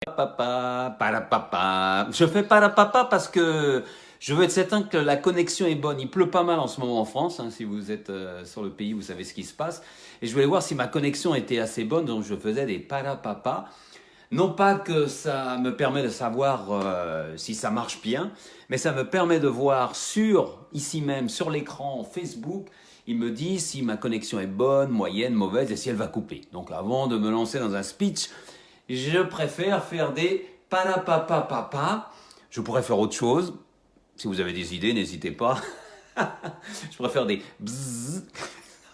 Papa, parapapa. Je fais parapapa parce que je veux être certain que la connexion est bonne. Il pleut pas mal en ce moment en France. Si vous êtes sur le pays, vous savez ce qui se passe. Et je voulais voir si ma connexion était assez bonne, donc je faisais des parapapa. Non pas que ça me permet de savoir si ça marche bien, mais ça me permet de voir ici même, sur l'écran Facebook, il me dit si ma connexion est bonne, moyenne, mauvaise et si elle va couper. Donc avant de me lancer dans un speech, je préfère faire des parapapa. Je pourrais faire autre chose. Si vous avez des idées, n'hésitez pas. Je préfère des bzzz.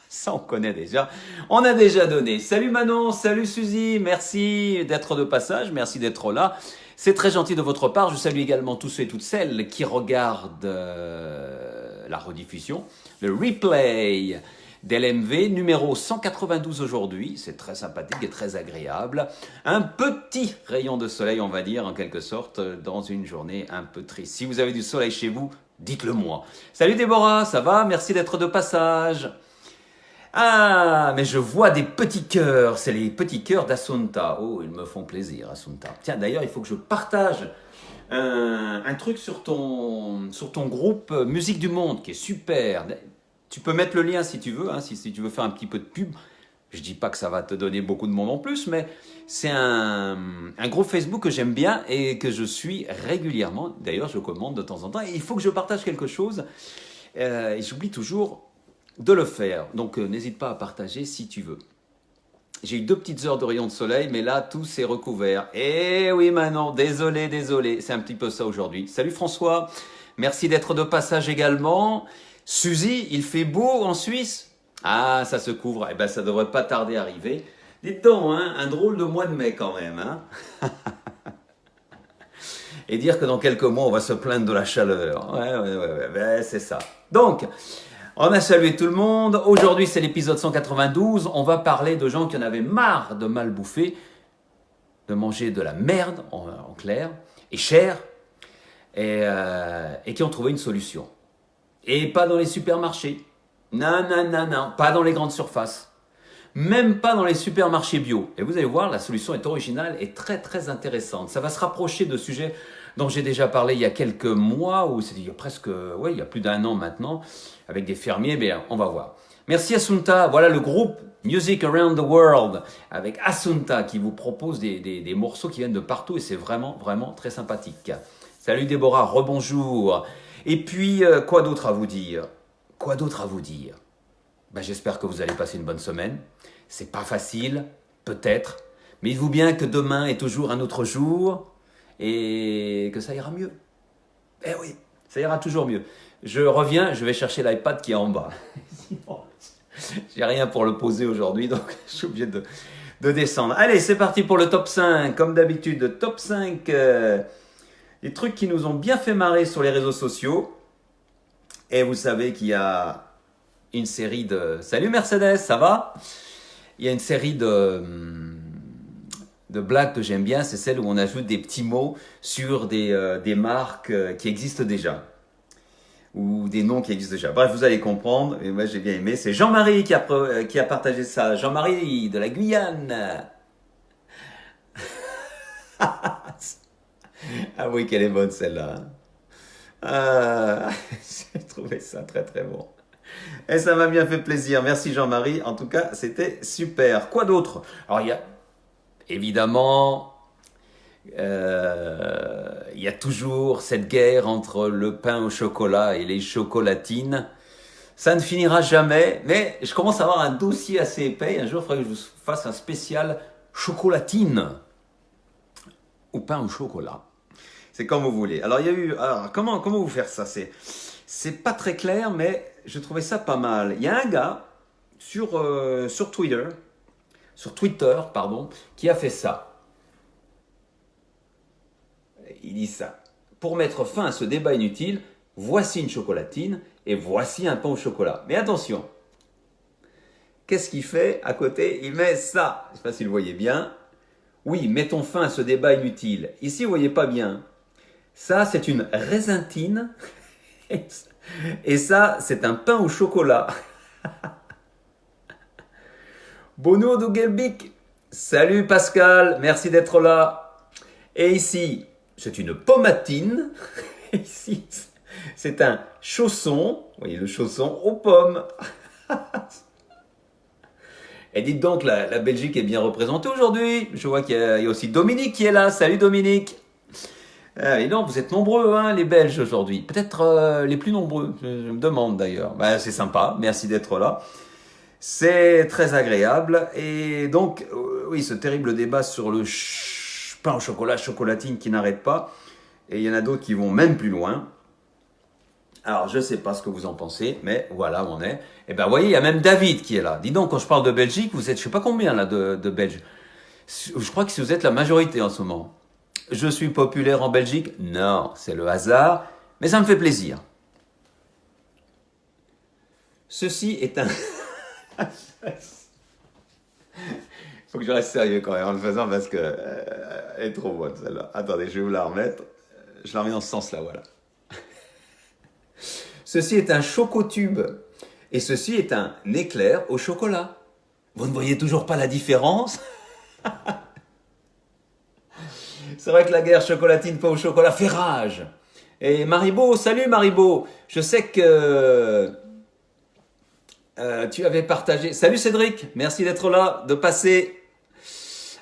Ça, on connaît déjà. On a déjà donné. Salut Manon, salut Suzy. Merci d'être de passage. Merci d'être là. C'est très gentil de votre part. Je salue également tous ceux et toutes celles qui regardent la rediffusion, le replay d'LMV numéro 192 aujourd'hui. C'est très sympathique et très agréable. Un petit rayon de soleil, on va dire, en quelque sorte, dans une journée un peu triste. Si vous avez du soleil chez vous, dites-le moi. Salut Déborah, ça va? Merci d'être de passage. Ah, mais je vois des petits cœurs. C'est les petits cœurs d'Assunta. Oh, ils me font plaisir, Assunta. Tiens, d'ailleurs, il faut que je partage un truc sur ton groupe Musique du Monde, qui est super. Tu peux mettre le lien si tu veux, si tu veux faire un petit peu de pub. Je dis pas que ça va te donner beaucoup de monde en plus, mais c'est un groupe Facebook que j'aime bien et que je suis régulièrement. D'ailleurs, je commande de temps en temps. Et il faut que je partage quelque chose. Et j'oublie toujours de le faire. Donc, n'hésite pas à partager si tu veux. J'ai eu 2 petites heures de rayon de soleil, mais là, tout s'est recouvert. Eh oui, Manon, désolé. C'est un petit peu ça aujourd'hui. Salut François. Merci d'être de passage également. Suzy, il fait beau en Suisse? Ah, ça se couvre. Eh ben, ça devrait pas tarder à arriver. Dites donc, un drôle de mois de mai quand même. Et dire que dans quelques mois, on va se plaindre de la chaleur. Ouais, ben, c'est ça. Donc, on a salué tout le monde. Aujourd'hui, c'est l'épisode 192. On va parler de gens qui en avaient marre de mal bouffer, de manger de la merde, en clair, et cher, et qui ont trouvé une solution. Et pas dans les supermarchés. Non, pas dans les grandes surfaces. Même pas dans les supermarchés bio. Et vous allez voir, la solution est originale et très très intéressante. Ça va se rapprocher de sujets dont j'ai déjà parlé il y a quelques mois, ou c'est il y a presque, il y a plus d'1 an maintenant, avec des fermiers, mais on va voir. Merci Assunta, voilà le groupe Music Around the World, avec Assunta qui vous propose des morceaux qui viennent de partout et c'est vraiment très sympathique. Salut Déborah, rebonjour. Et puis, quoi d'autre à vous dire? J'espère que vous allez passer une bonne semaine. C'est pas facile, peut-être, mais dites-vous bien que demain est toujours un autre jour et que ça ira mieux. Eh oui, ça ira toujours mieux. Je reviens, je vais chercher l'iPad qui est en bas. Sinon, j'ai rien pour le poser aujourd'hui, donc je suis obligé de descendre. Allez, c'est parti pour le top 5. Comme d'habitude, top 5 des trucs qui nous ont bien fait marrer sur les réseaux sociaux. Et vous savez qu'il y a une série de... Salut Mercedes, ça va? Il y a une série de blagues que j'aime bien, c'est celle où on ajoute des petits mots sur des marques qui existent déjà. Ou des noms qui existent déjà. Bref, vous allez comprendre, et moi j'ai bien aimé. C'est Jean-Marie qui a partagé ça. Jean-Marie de la Guyane. Ah oui, qu'elle est bonne celle-là. J'ai trouvé ça très bon. Et ça m'a bien fait plaisir. Merci Jean-Marie. En tout cas, c'était super. Quoi d'autre? Alors, il y a évidemment, il y a toujours cette guerre entre le pain au chocolat et les chocolatines. Ça ne finira jamais, mais je commence à avoir un dossier assez épais. Un jour, il faudrait que je vous fasse un spécial chocolatine ou pain au chocolat. C'est comme vous voulez. Alors, il y a eu... Alors, comment vous faire ça? C'est pas très clair, mais je trouvais ça pas mal. Il y a un gars sur Twitter, qui a fait ça. Il dit ça. Pour mettre fin à ce débat inutile, voici une chocolatine et voici un pain au chocolat. Mais attention, qu'est-ce qu'il fait à côté? Il met ça. Je ne sais pas si vous le voyez bien. Oui, mettons fin à ce débat inutile. Ici, vous ne voyez pas bien. Ça, c'est une raisintine. Et ça, c'est un pain au chocolat. Bonjour Dougelbic. Salut Pascal, merci d'être là. Et ici, c'est une pomatine. Et ici, c'est un chausson. Vous voyez le chausson aux pommes. Et dites donc, la Belgique est bien représentée aujourd'hui. Je vois qu'il y a aussi Dominique qui est là. Salut Dominique. Et non, vous êtes nombreux, hein, les Belges aujourd'hui. Peut-être les plus nombreux, je me demande d'ailleurs. Ben, c'est sympa, merci d'être là. C'est très agréable. Et donc, oui, ce terrible débat sur le pain au chocolat, chocolatine qui n'arrête pas. Et il y en a d'autres qui vont même plus loin. Alors, je ne sais pas ce que vous en pensez, mais voilà où on est. Et ben, vous voyez, il y a même David qui est là. Dis donc, quand je parle de Belgique, vous êtes, je ne sais pas combien là de Belges. Je crois que vous êtes la majorité en ce moment. Je suis populaire en Belgique? Non, c'est le hasard, mais ça me fait plaisir. Ceci est un... Faut que je reste sérieux quand même en le faisant parce que elle est trop bonne celle-là. Attendez, je vais vous la remettre. Je la remets dans ce sens-là, voilà. Ceci est un chocotube et ceci est un éclair au chocolat. Vous ne voyez toujours pas la différence? C'est vrai que la guerre chocolatine pas au chocolat fait rage. Et Maribo, salut Maribo. Je sais que tu avais partagé... Salut Cédric, merci d'être là, de passer.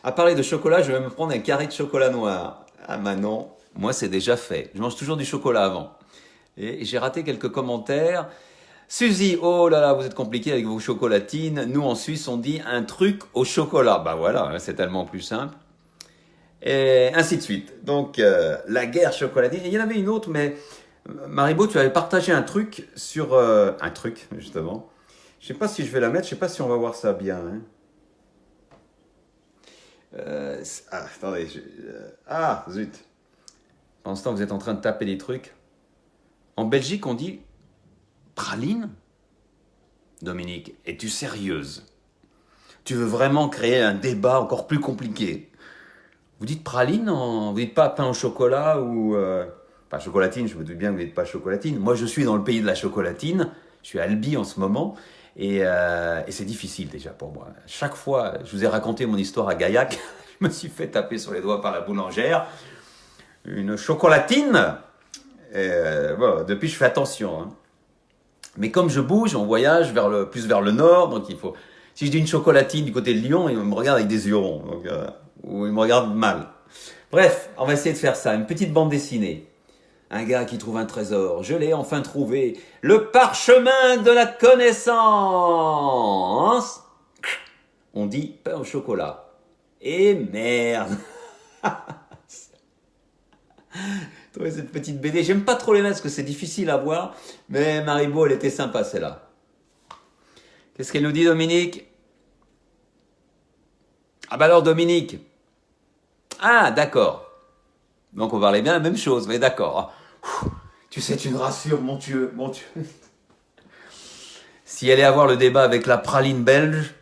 À parler de chocolat, je vais me prendre un carré de chocolat noir. Ah Manon, moi c'est déjà fait. Je mange toujours du chocolat avant. Et j'ai raté quelques commentaires. Suzy, oh là là, vous êtes compliqué avec vos chocolatines. Nous en Suisse, on dit un truc au chocolat. Bah voilà, c'est tellement plus simple. Et ainsi de suite. Donc, la guerre chocolatine. Et il y en avait une autre, mais Maribo, tu avais partagé un truc sur... un truc, justement. Je sais pas si je vais la mettre, je sais pas si on va voir ça bien. Hein. Attendez. Zut. Pendant ce temps, vous êtes en train de taper des trucs. En Belgique, on dit praline. Dominique, es-tu sérieuse? Tu veux vraiment créer un débat encore plus compliqué? Vous dites praline, vous dites pas pain au chocolat ou... pas chocolatine, je me doute bien que vous dites pas chocolatine. Moi, je suis dans le pays de la chocolatine. Je suis à Albi en ce moment. Et c'est difficile déjà pour moi. Chaque fois, je vous ai raconté mon histoire à Gaillac. Je me suis fait taper sur les doigts par la boulangère. Une chocolatine. Voilà, depuis, je fais attention. Hein. Mais comme je bouge, on voyage plus vers le nord. Donc il faut... Si je dis une chocolatine du côté de Lyon, ils me regardent avec des yeux ronds. Donc, ou ils me regardent mal. Bref, on va essayer de faire ça. Une petite bande dessinée. Un gars qui trouve un trésor. Je l'ai enfin trouvé. Le parchemin de la connaissance. On dit pain au chocolat. Et merde. Trouvez cette petite BD. J'aime pas trop les mettre parce que c'est difficile à voir. Mais Maribo, elle était sympa celle-là. Qu'est-ce qu'elle nous dit, Dominique? Ah bah alors, Dominique. Ah, d'accord. Donc on parlait bien la même chose, mais d'accord. Tu sais, tu me rassures, mon Dieu, mon Dieu. Si elle est à voir le débat avec la praline belge,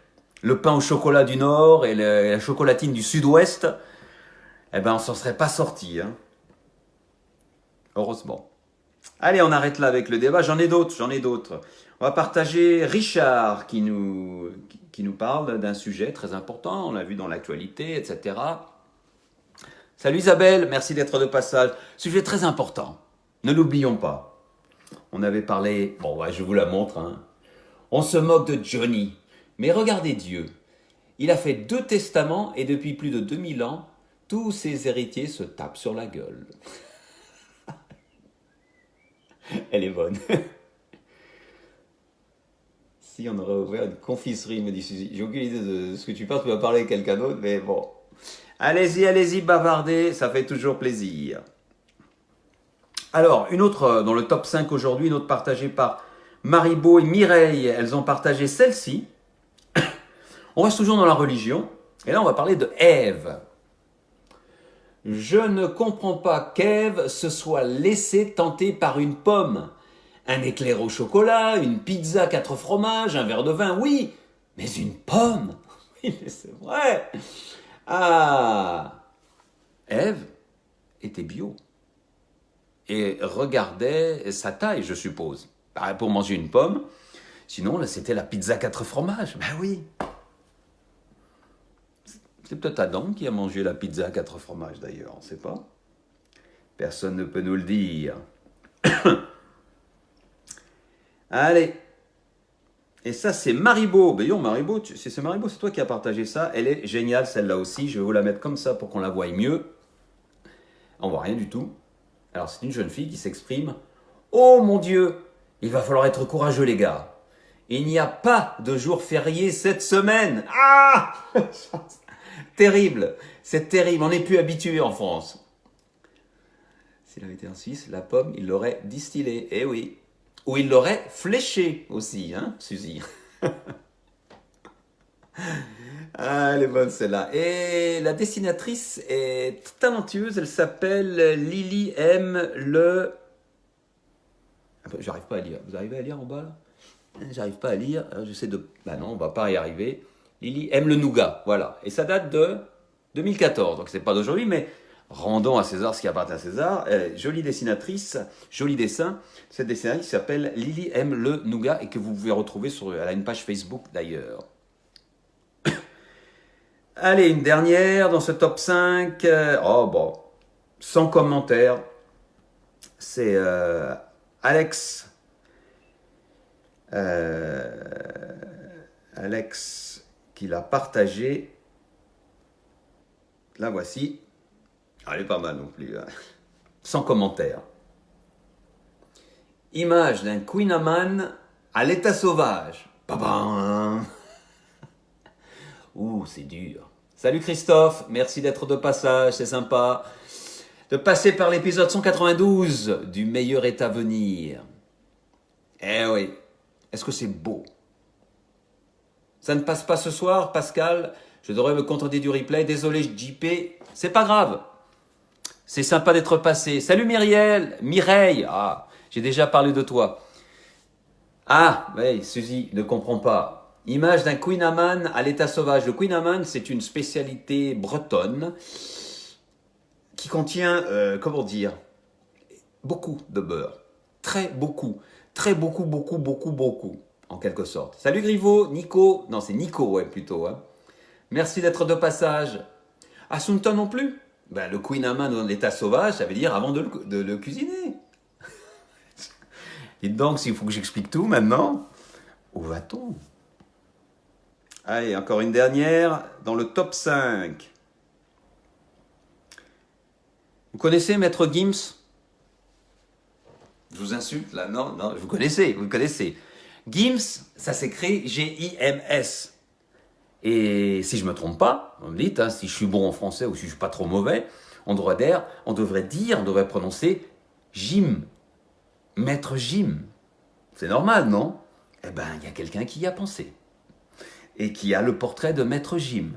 le pain au chocolat du Nord et la chocolatine du Sud-Ouest, eh ben on s'en serait pas sorti. Hein. Heureusement. Allez, on arrête là avec le débat. J'en ai d'autres. On va partager Richard qui nous parle d'un sujet très important. On l'a vu dans l'actualité, etc. Salut Isabelle, merci d'être de passage. Sujet très important. Ne l'oublions pas. On avait parlé... Bon, ouais, je vous la montre. Hein. On se moque de Johnny. Mais regardez Dieu. Il a fait 2 testaments et depuis plus de 2000 ans, tous ses héritiers se tapent sur la gueule. Elle est bonne. Si on aurait ouvert une confiserie, me dit Suzy. J'ai aucune idée de ce que tu parles, tu vas parler avec quelqu'un d'autre, mais bon. Allez-y, bavardez, ça fait toujours plaisir. Alors, une autre dans le top 5 aujourd'hui, une autre partagée par Maribo et Mireille. Elles ont partagé celle-ci. On reste toujours dans la religion. Et là, on va parler de Ève. Je ne comprends pas qu'Ève se soit laissée tenter par une pomme. Un éclair au chocolat, une pizza 4 fromages, un verre de vin, oui. Mais une pomme? Oui, mais c'est vrai. Ah, Ève était bio et regardait sa taille, je suppose, pour manger une pomme. Sinon, là, c'était la pizza 4 fromages. Ben oui. C'est peut-être Adam qui a mangé la pizza à 4 fromages d'ailleurs, on ne sait pas. Personne ne peut nous le dire. Allez. Et ça, c'est Maribo. Ben non, Maribo, c'est Maribo, c'est toi qui as partagé ça. Elle est géniale, celle-là aussi. Je vais vous la mettre comme ça pour qu'on la voie mieux. On voit rien du tout. Alors, c'est une jeune fille qui s'exprime. Oh mon Dieu, il va falloir être courageux, les gars. Il n'y a pas de jour férié cette semaine. Ah terrible. C'est terrible. On n'est plus habitué en France. S'il avait été en Suisse, la pomme, il l'aurait distillée. Eh oui. Ou il l'aurait fléchée aussi, hein, Suzy. Ah, elle est bonne celle-là. Et la dessinatrice est talentueuse. Elle s'appelle Lily M. Le... J'arrive pas à lire. Vous arrivez à lire en bas là? J'arrive pas à lire. J'essaie de... Bah non, on va pas y arriver. Lily aime le nougat. Voilà. Et ça date de 2014. Donc c'est pas d'aujourd'hui, mais rendons à César ce qui appartient à César. Jolie dessinatrice, joli dessin. Cette dessinatrice s'appelle Lily aime le nougat et que vous pouvez retrouver sur... Elle a une page Facebook d'ailleurs. Allez, une dernière dans ce top 5. Oh bon, sans commentaire. C'est Alex. Alex qui l'a partagé. La voici. Elle est pas mal non plus. Hein. Sans commentaire. Image d'un Queen Amman à l'état sauvage. Babam. Ouh, c'est dur. Salut Christophe, merci d'être de passage, c'est sympa. De passer par l'épisode 192 du meilleur est à venir. Eh oui, est-ce que c'est beau? Ça ne passe pas ce soir, Pascal. Je devrais me contenter du replay. Désolé, JP, c'est pas grave. C'est sympa d'être passé. Salut Mireille. Ah, j'ai déjà parlé de toi. Ah, oui, Suzy ne comprend pas. Image d'un Queen Amman à l'état sauvage. Le Queen Amman, c'est une spécialité bretonne qui contient, comment dire, beaucoup de beurre. Très beaucoup, beaucoup, en quelque sorte. Salut Griveau, Nico. Non, c'est Nico, ouais, plutôt. Hein. Merci d'être de passage. Assunta non plus. Ben, le Queen Amman dans l'état sauvage, ça veut dire avant de le cuisiner. Dites donc, s'il faut que j'explique tout maintenant, où va-t-on? Allez, encore une dernière, dans le top 5. Vous connaissez Maître Gims? Je vous insulte là? Non, vous connaissez. Gims, ça s'écrit G-I-M-S. Et si je ne me trompe pas, vous me dites, hein, si je suis bon en français ou si je ne suis pas trop mauvais, on devrait prononcer Jim. Maître Jim. C'est normal, non? Eh bien, il y a quelqu'un qui y a pensé. Et qui a le portrait de Maître Jim.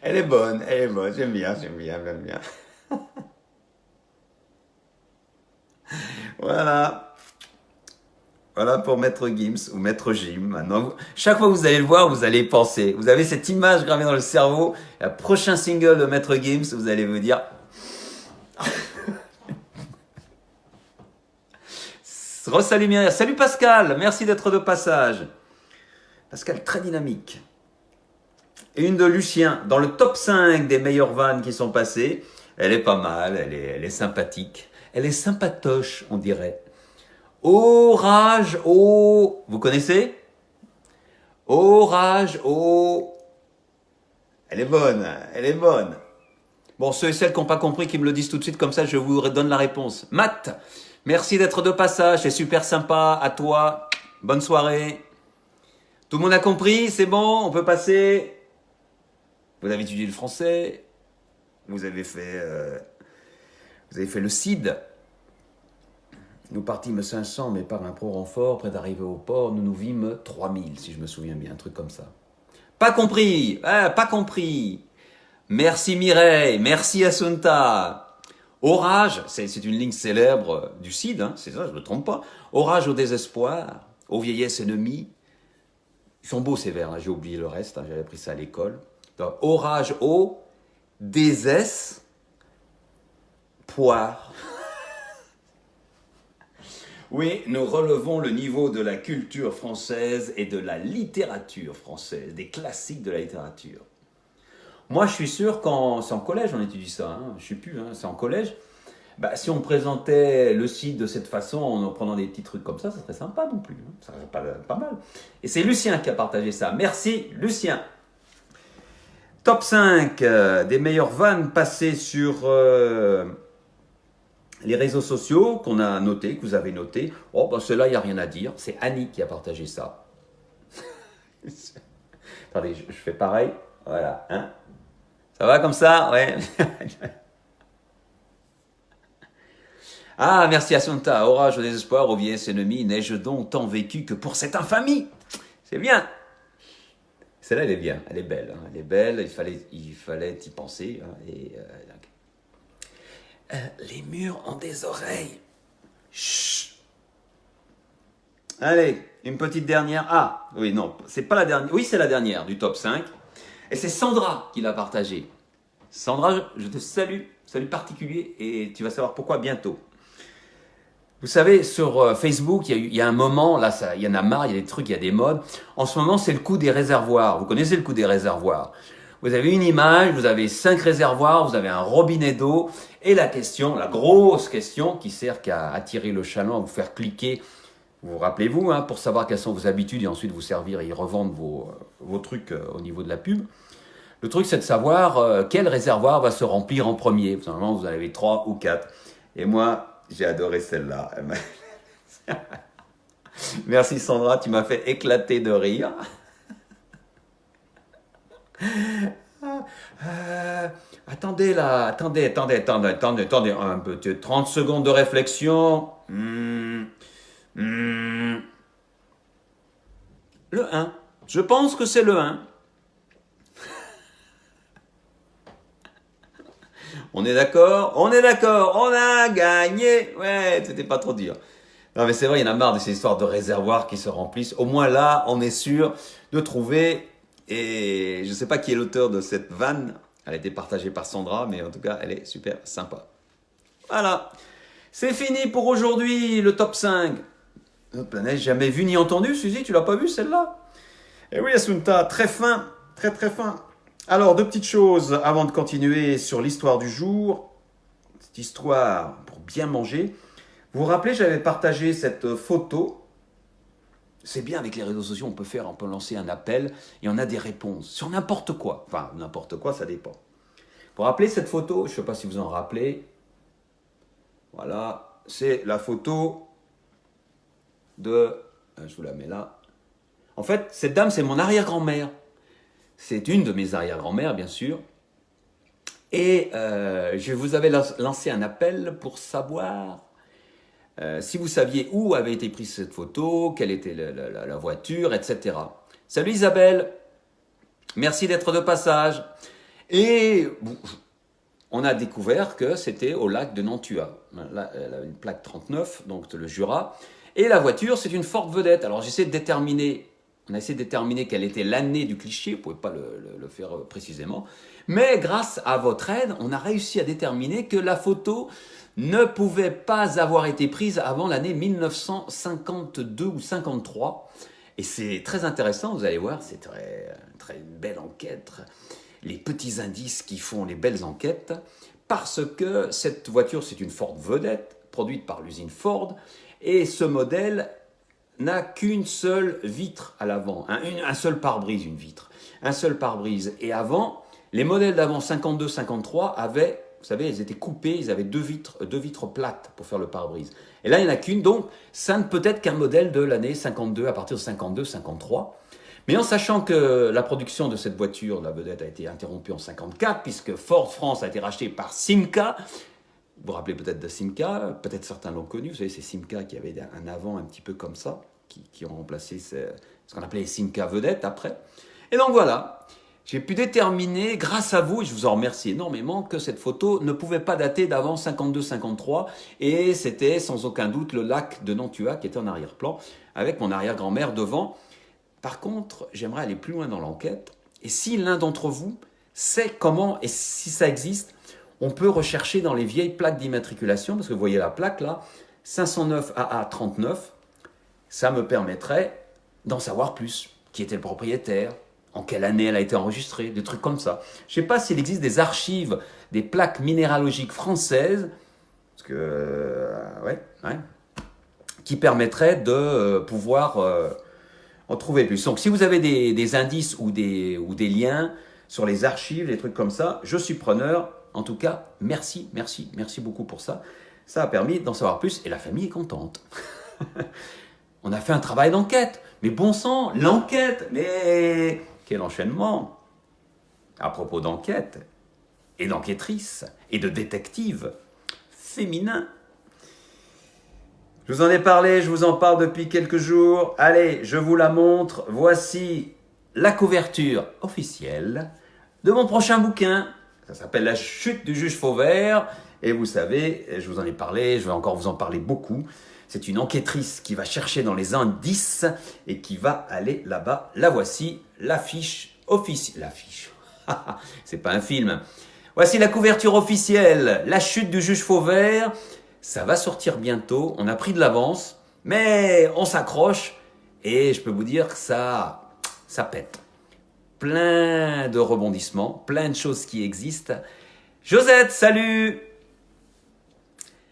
Elle est bonne, j'aime bien. Voilà pour Maître Gims ou Maître Jim. Maintenant, chaque fois que vous allez le voir, vous allez penser. Vous avez cette image gravée dans le cerveau. Le prochain single de Maître Gims, vous allez vous dire... Salut Myriam, salut Pascal, merci d'être de passage. Pascal très dynamique. Et une de Lucien, dans le top 5 des meilleures vannes qui sont passées. Elle est pas mal, elle est sympathique. Elle est sympatoche, on dirait. Orage, oh... Vous connaissez? Orage, oh... Elle est bonne. Bon, ceux et celles qui n'ont pas compris, qui me le disent tout de suite, comme ça je vous donne la réponse. Matt, merci d'être de passage, c'est super sympa, à toi, bonne soirée. Tout le monde a compris, c'est bon, on peut passer. Vous avez étudié le français, vous avez fait le CID. Nous partîmes 500, mais par un pro renfort, près d'arriver au port, nous nous vîmes 3000, si je me souviens bien, un truc comme ça. Pas compris, pas compris. Merci Mireille, merci Assunta. Orage, c'est une ligne célèbre du CID, hein, c'est ça, je ne me trompe pas. Orage au désespoir, aux vieillesses ennemies. Ils sont beaux ces vers, là, j'ai oublié le reste, hein, j'avais appris ça à l'école. Donc, orage au désespoir. poire. Oui, nous relevons le niveau de la culture française et de la littérature française, des classiques de la littérature. Moi, je suis sûr quand c'est en collège, on étudie ça, hein, je ne sais plus, hein, c'est en collège. Bah, si on présentait le site de cette façon, en prenant des petits trucs comme ça serait sympa non plus, hein, ça serait pas mal. Et c'est Lucien qui a partagé ça. Merci Lucien. Top 5 des meilleures vannes passées sur les réseaux sociaux qu'on a noté, que vous avez noté. Oh, bah ceux-là, il n'y a rien à dire. C'est Annie qui a partagé ça. Attendez, je fais pareil. Voilà. Hein, ça va comme ça? Ouais. Ah, merci Assunta. Orage au désespoir, au vieillesse ennemie, n'ai-je donc tant vécu que pour cette infamie? C'est bien. Celle-là, elle est bien. Elle est belle. Hein. Elle est belle. Il fallait y penser. Hein. Les murs ont des oreilles. Chut. Allez, une petite dernière. Ah, oui, non, c'est pas la dernière. Oui, c'est la dernière du top 5. Et c'est Sandra qui l'a partagée. Sandra, je te salue. Salut particulier. Et tu vas savoir pourquoi bientôt. Vous savez, sur Facebook, il y a un moment, là, il y en a marre, il y a des trucs, il y a des modes. En ce moment, c'est le coup des réservoirs. Vous connaissez le coup des réservoirs. Vous avez une image, vous avez 5 réservoirs, vous avez un robinet d'eau. Et la question, la grosse question qui sert qu'à attirer le chaland, à vous faire cliquer, vous rappelez-vous, hein, pour savoir quelles sont vos habitudes et ensuite vous servir et y revendre vos trucs au niveau de la pub. Le truc, c'est de savoir quel réservoir va se remplir en premier. Normalement, vous en avez 3 ou 4. Et moi, j'ai adoré celle-là. Merci Sandra, tu m'as fait éclater de rire. Attendez là, attendez, un peu, 30 secondes de réflexion. Le 1. Je pense que c'est le 1. On est d'accord, on a gagné. Ouais, c'était pas trop dur. Non mais c'est vrai, il y en a marre de ces histoires de réservoirs qui se remplissent. Au moins là, on est sûr de trouver. Et je ne sais pas qui est l'auteur de cette vanne. Elle a été partagée par Sandra, mais en tout cas, elle est super sympa. Voilà, c'est fini pour aujourd'hui, le top 5. Notre planète, jamais vu ni entendu. Suzy, tu l'as pas vu celle-là? Eh oui, Assunta, très fin, très très fin. Alors, deux petites choses avant de continuer sur l'histoire du jour. Cette histoire pour bien manger. Vous vous rappelez, j'avais partagé cette photo. C'est bien avec les réseaux sociaux, on peut lancer un appel et on a des réponses sur n'importe quoi. Enfin, n'importe quoi, ça dépend. Vous vous rappelez cette photo? Je ne sais pas si vous en rappelez. Voilà, c'est la photo de... Je vous la mets là. En fait, cette dame, c'est mon arrière-grand-mère. C'est une de mes arrière-grand-mères, bien sûr. Et je vous avais lancé un appel pour savoir si vous saviez où avait été prise cette photo, quelle était la voiture, etc. Salut Isabelle, merci d'être de passage. Et on a découvert que c'était au lac de Nantua. Là, elle a une plaque 39, donc le Jura. Et la voiture, c'est une Ford Vedette. Alors j'essaie de déterminer... On a essayé de déterminer quelle était l'année du cliché, vous ne pouvez pas le faire précisément. Mais grâce à votre aide, on a réussi à déterminer que la photo ne pouvait pas avoir été prise avant l'année 1952 ou 53. Et c'est très intéressant, vous allez voir, c'est très belle enquête. Les petits indices qui font les belles enquêtes. Parce que cette voiture, c'est une Ford Vedette, produite par l'usine Ford. Et ce modèle n'a qu'une seule vitre à l'avant, un seul pare-brise, une vitre, un seul pare-brise. Et avant, les modèles d'avant 52-53 avaient, vous savez, ils étaient coupés, ils avaient deux vitres plates pour faire le pare-brise. Et là, il n'y en a qu'une, donc ça ne peut être qu'un modèle de l'année 52, à partir de 52-53. Mais en sachant que la production de cette voiture, la vedette, a été interrompue en 54, puisque Ford France a été racheté par Simca. Vous vous rappelez peut-être de Simca, peut-être certains l'ont connu, vous savez, c'est Simca qui avait un avant un petit peu comme ça, qui ont remplacé ce qu'on appelait les Simca vedettes après. Et donc voilà, j'ai pu déterminer, grâce à vous, et je vous en remercie énormément, que cette photo ne pouvait pas dater d'avant 52-53, et c'était sans aucun doute le lac de Nantua qui était en arrière-plan, avec mon arrière-grand-mère devant. Par contre, j'aimerais aller plus loin dans l'enquête, et si l'un d'entre vous sait comment, et si ça existe, on peut rechercher dans les vieilles plaques d'immatriculation, parce que vous voyez la plaque là, 509 AA39, ça me permettrait d'en savoir plus. Qui était le propriétaire, en quelle année elle a été enregistrée, des trucs comme ça. Je ne sais pas s'il existe des archives des plaques minéralogiques françaises, parce que, qui permettraient de pouvoir en trouver plus. Donc si vous avez des indices ou des liens sur les archives, des trucs comme ça, je suis preneur. En tout cas, merci beaucoup pour ça. Ça a permis d'en savoir plus et la famille est contente. On a fait un travail d'enquête. Mais bon sang, l'enquête, mais quel enchaînement! À propos d'enquête, et d'enquêtrices, et de détectives féminins. Je vous en ai parlé, je vous en parle depuis quelques jours. Allez, je vous la montre. Voici la couverture officielle de mon prochain bouquin. Ça s'appelle La chute du juge Fauvert. Et vous savez, je vous en ai parlé, je vais encore vous en parler beaucoup. C'est une enquêtrice qui va chercher dans les indices et qui va aller là-bas. La voici, l'affiche officielle. L'affiche, c'est pas un film. Voici la couverture officielle, La chute du juge Fauvert. Ça va sortir bientôt, on a pris de l'avance, mais on s'accroche et je peux vous dire que ça pète. Plein de rebondissements, plein de choses qui existent. Josette, salut!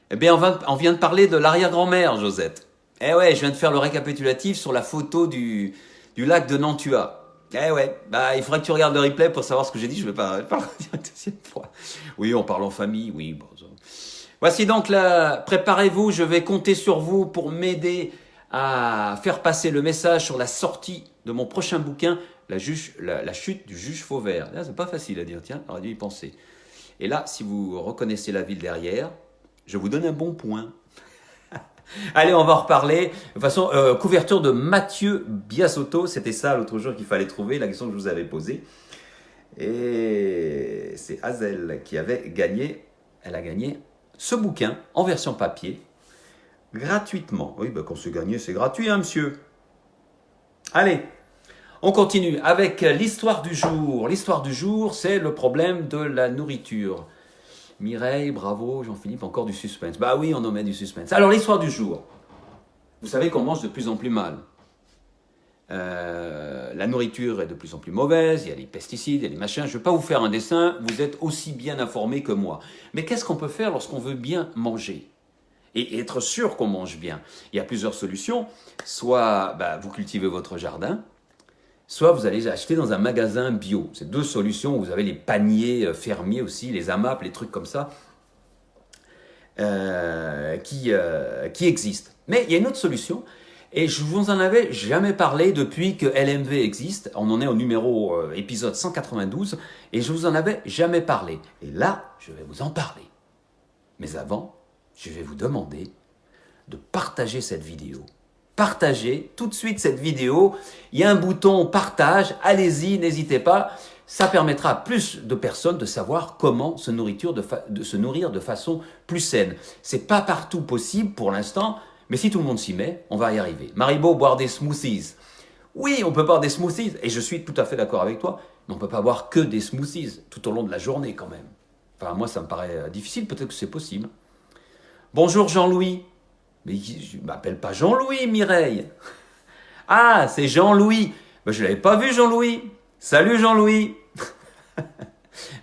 Eh bien, on vient de parler de l'arrière-grand-mère, Josette. Eh ouais, je viens de faire le récapitulatif sur la photo du lac de Nantua. Eh ouais, il faudrait que tu regardes le replay pour savoir ce que j'ai dit. Je ne vais pas le redire une deuxième fois. Oui, on parle en famille, oui. Bon, ça. Voici donc préparez-vous, je vais compter sur vous pour m'aider à faire passer le message sur la sortie de mon prochain bouquin, la chute du juge Fauvert. Là, c'est pas facile à dire, tiens, on aurait dû y penser. Et là, si vous reconnaissez la ville derrière, je vous donne un bon point. Allez, on va en reparler. De toute façon, couverture de Mathieu Biasotto. C'était ça l'autre jour qu'il fallait trouver, la question que je vous avais posée. Et c'est Hazel qui avait gagné. Elle a gagné ce bouquin en version papier, gratuitement. Oui, quand c'est gagné, c'est gratuit, hein, monsieur. Allez, on continue avec l'histoire du jour. L'histoire du jour, c'est le problème de la nourriture. Mireille, bravo, Jean-Philippe, encore du suspense. Bah oui, on en met du suspense. Alors, l'histoire du jour. Vous savez qu'on mange de plus en plus mal. La nourriture est de plus en plus mauvaise, il y a les pesticides, il y a les machins. Je ne vais pas vous faire un dessin, vous êtes aussi bien informés que moi. Mais qu'est-ce qu'on peut faire lorsqu'on veut bien manger et être sûr qu'on mange bien? Il y a plusieurs solutions. Soit vous cultivez votre jardin, soit vous allez acheter dans un magasin bio. C'est deux solutions. Vous avez les paniers fermiers aussi, les AMAP, les trucs comme ça, qui existent. Mais il y a une autre solution, et je vous en avais jamais parlé depuis que LMV existe. On en est au épisode 192, et je vous en avais jamais parlé. Et là, je vais vous en parler. Mais avant, je vais vous demander de partager cette vidéo. Partagez tout de suite cette vidéo. Il y a un bouton partage. Allez-y, n'hésitez pas. Ça permettra à plus de personnes de savoir comment se nourrir de façon plus saine. C'est pas partout possible pour l'instant, mais si tout le monde s'y met, on va y arriver. Maribo, boire des smoothies. Oui, on peut boire des smoothies, et je suis tout à fait d'accord avec toi, mais on ne peut pas boire que des smoothies tout au long de la journée quand même. Enfin, moi, ça me paraît difficile, peut-être que c'est possible. Bonjour Jean-Louis. Mais je ne m'appelle pas Jean-Louis, Mireille. Ah, c'est Jean-Louis. Ben, je ne l'avais pas vu, Jean-Louis. Salut, Jean-Louis.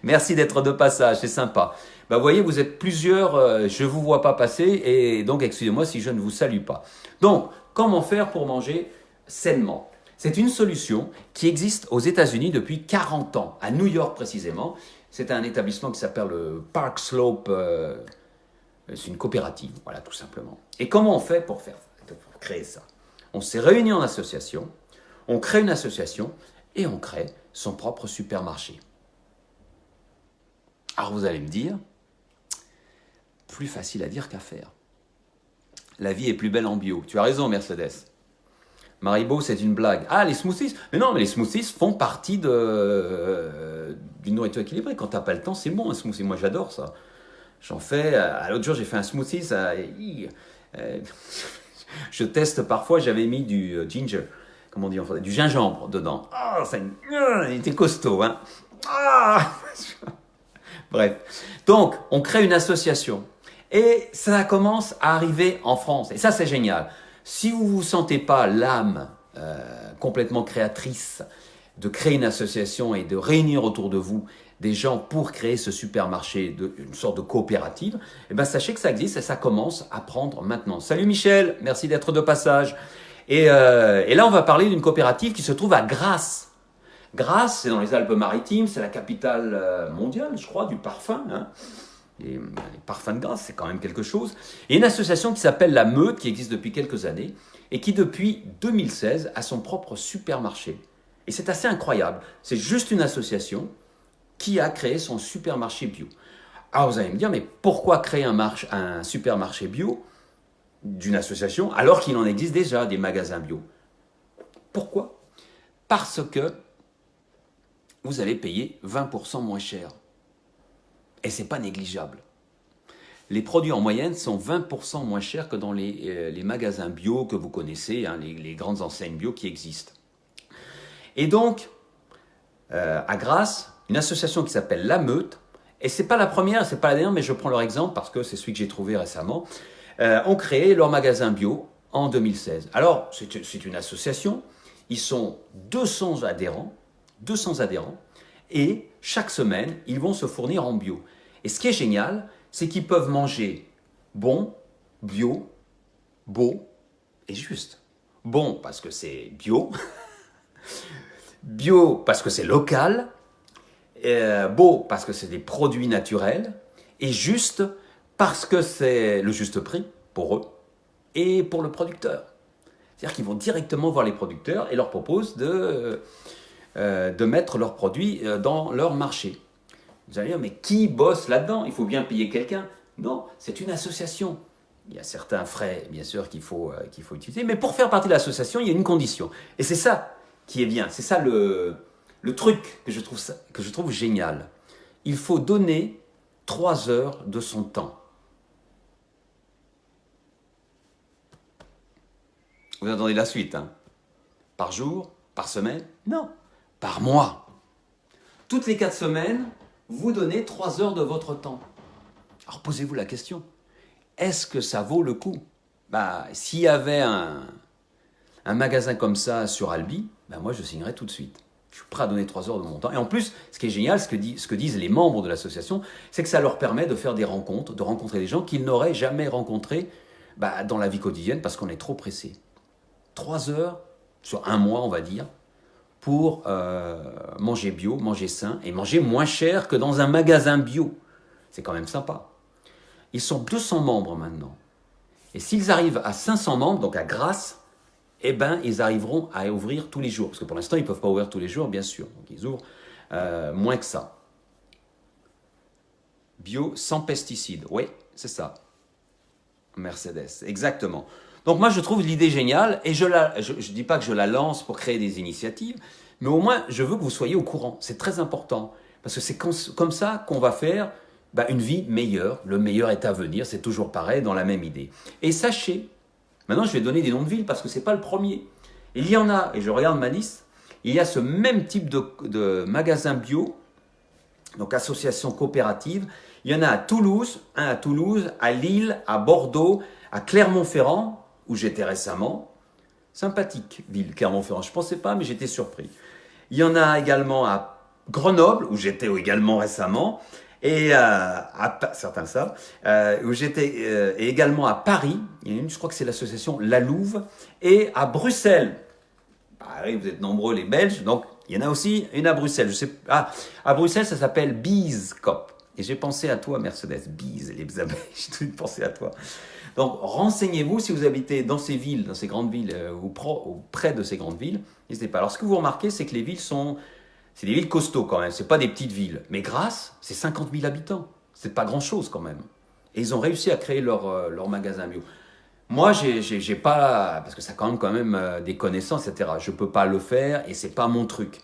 Merci d'être de passage, c'est sympa. Ben, vous voyez, vous êtes plusieurs, je ne vous vois pas passer, et donc excusez-moi si je ne vous salue pas. Donc, comment faire pour manger sainement? C'est une solution qui existe aux États-Unis depuis 40 ans, à New York précisément. C'est un établissement qui s'appelle le Park Slope. C'est une coopérative, voilà, tout simplement. Et comment on fait pour créer ça? On s'est réunis en association, on crée une association et on crée son propre supermarché. Alors vous allez me dire, plus facile à dire qu'à faire. La vie est plus belle en bio. Tu as raison, Mercedes. Maribo, c'est une blague. Ah, les smoothies? Mais non, mais les smoothies font partie d'une nourriture équilibrée. Quand tu n'as pas le temps, c'est bon un smoothie. Moi, j'adore ça. J'en fais. L'autre jour, j'ai fait un smoothie. Je teste parfois. J'avais mis du ginger. Comment on dit en français? Du gingembre dedans. Ah, il était costaud, hein. Ah. Bref. Donc, on crée une association. Et ça commence à arriver en France. Et ça, c'est génial. Si vous ne vous sentez pas l'âme complètement créatrice de créer une association et de réunir autour de vous des gens pour créer ce supermarché, une sorte de coopérative, eh bien, sachez que ça existe et ça commence à prendre maintenant. Salut Michel, merci d'être de passage. Et là, on va parler d'une coopérative qui se trouve à Grasse. Grasse, c'est dans les Alpes-Maritimes, c'est la capitale mondiale, je crois, du parfum. Hein. Les parfums de Grasse, c'est quand même quelque chose. Et une association qui s'appelle La Meute, qui existe depuis quelques années, et qui depuis 2016 a son propre supermarché. Et c'est assez incroyable. C'est juste une association qui a créé son supermarché bio. Alors vous allez me dire, mais pourquoi créer un supermarché bio d'une association alors qu'il en existe déjà des magasins bio? Pourquoi? Parce que vous allez payer 20% moins cher. Et ce n'est pas négligeable. Les produits en moyenne sont 20% moins chers que dans les magasins bio que vous connaissez, hein, les grandes enseignes bio qui existent. Et donc, à Grasse, une association qui s'appelle La Meute, et ce n'est pas la première, ce n'est pas la dernière, mais je prends leur exemple parce que c'est celui que j'ai trouvé récemment, ont créé leur magasin bio en 2016. Alors, c'est une association, ils sont 200 adhérents, et chaque semaine, ils vont se fournir en bio. Et ce qui est génial, c'est qu'ils peuvent manger bon, bio, beau et juste. Bon parce que c'est bio, bio parce que c'est local, beau parce que c'est des produits naturels, et juste parce que c'est le juste prix pour eux et pour le producteur. C'est-à-dire qu'ils vont directement voir les producteurs et leur proposent de mettre leurs produits dans leur marché. Vous allez dire, mais qui bosse là-dedans? Il faut bien payer quelqu'un. Non, c'est une association. Il y a certains frais, bien sûr, qu'il faut utiliser. Mais pour faire partie de l'association, il y a une condition. Et c'est ça qui est bien. C'est ça le truc que je trouve génial. Il faut donner 3 heures de son temps. Vous entendez la suite, hein? Par jour? Par semaine? Non. Par mois. Toutes les 4 semaines, vous donnez 3 heures de votre temps. Alors posez-vous la question, est-ce que ça vaut le coup? S'il y avait un magasin comme ça sur Albi, moi je signerais tout de suite. Je suis prêt à donner 3 heures de mon temps. Et en plus, ce qui est génial, ce que disent les membres de l'association, c'est que ça leur permet de faire des rencontres, de rencontrer des gens qu'ils n'auraient jamais rencontrés dans la vie quotidienne parce qu'on est trop pressé. 3 heures sur un mois, on va dire, pour manger bio, manger sain et manger moins cher que dans un magasin bio. C'est quand même sympa. Ils sont 200 membres maintenant. Et s'ils arrivent à 500 membres, donc à Grasse, ils arriveront à ouvrir tous les jours. Parce que pour l'instant, ils ne peuvent pas ouvrir tous les jours, bien sûr. Donc ils ouvrent moins que ça. Bio sans pesticides. Oui, c'est ça. Mercedes, exactement. Donc moi, je trouve l'idée géniale et je ne dis pas que je la lance pour créer des initiatives, mais au moins, je veux que vous soyez au courant. C'est très important parce que c'est comme ça qu'on va faire une vie meilleure. Le meilleur est à venir, c'est toujours pareil, dans la même idée. Et sachez, maintenant je vais donner des noms de villes parce que ce n'est pas le premier. Il y en a, et je regarde ma liste, il y a ce même type de magasin bio, donc association coopérative. Il y en a à Toulouse, à Lille, à Bordeaux, à Clermont-Ferrand, où j'étais récemment. Sympathique ville, Clermont-Ferrand. Je ne pensais pas, mais j'étais surpris. Il y en a également à Grenoble, où j'étais également récemment, et certains le savent, où j'étais et également à Paris. Il y en a une, je crois que c'est l'association La Louve, et à Bruxelles. Oui, vous êtes nombreux les Belges, donc il y en a aussi une à Bruxelles. À Bruxelles, ça s'appelle Bees Cop. Et j'ai pensé à toi, Mercedes, Bees, les abeilles, j'ai tout de suite pensé à toi. Donc, renseignez-vous si vous habitez dans ces villes, dans ces grandes villes, ou près de ces grandes villes, n'hésitez pas. Alors, ce que vous remarquez, c'est que les villes c'est des villes costauds quand même, c'est pas des petites villes. Mais Grasse, c'est 50 000 habitants. C'est pas grand-chose quand même. Et ils ont réussi à créer leur magasin bio. Moi, j'ai pas, parce que ça a quand même des connaissances, etc. Je peux pas le faire et c'est pas mon truc.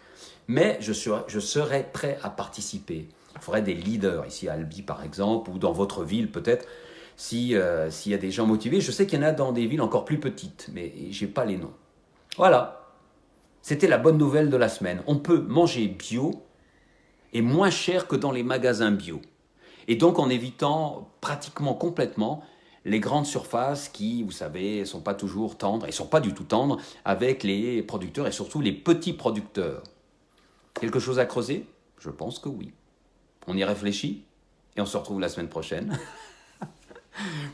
Mais je serais prêt à participer. Il faudrait des leaders, ici à Albi par exemple, ou dans votre ville peut-être, s'il y a des gens motivés. Je sais qu'il y en a dans des villes encore plus petites, mais j'ai pas les noms. Voilà. C'était la bonne nouvelle de la semaine. On peut manger bio et moins cher que dans les magasins bio. Et donc en évitant pratiquement complètement les grandes surfaces qui, vous savez, ne sont pas toujours tendres, et ne sont pas du tout tendres avec les producteurs et surtout les petits producteurs. Quelque chose à creuser? Je pense que oui. On y réfléchit et on se retrouve la semaine prochaine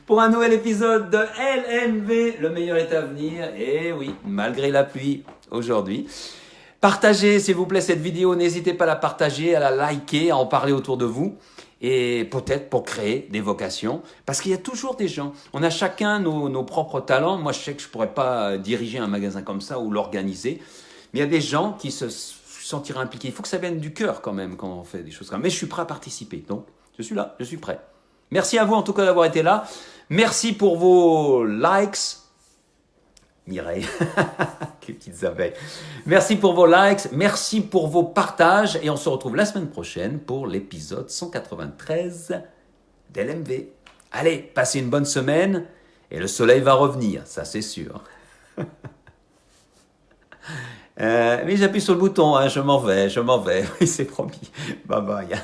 pour un nouvel épisode de LMV, le meilleur est à venir. Et oui, malgré la pluie aujourd'hui. Partagez s'il vous plaît cette vidéo, n'hésitez pas à la partager, à la liker, à en parler autour de vous. Et peut-être pour créer des vocations, parce qu'il y a toujours des gens, on a chacun nos propres talents. Moi je sais que je ne pourrais pas diriger un magasin comme ça ou l'organiser, mais il y a des gens qui se sentiraient impliqués. Il faut que ça vienne du cœur quand même quand on fait des choses comme ça. Mais je suis prêt à participer, donc je suis là, je suis prêt. Merci à vous en tout cas d'avoir été là, merci pour vos likes, Mireille, quelles petites abeilles. Merci pour vos likes, merci pour vos partages et on se retrouve la semaine prochaine pour l'épisode 193 d'LMV. Allez, passez une bonne semaine et le soleil va revenir, ça c'est sûr. Mais j'appuie sur le bouton, hein, je m'en vais, oui c'est promis. Bye bye.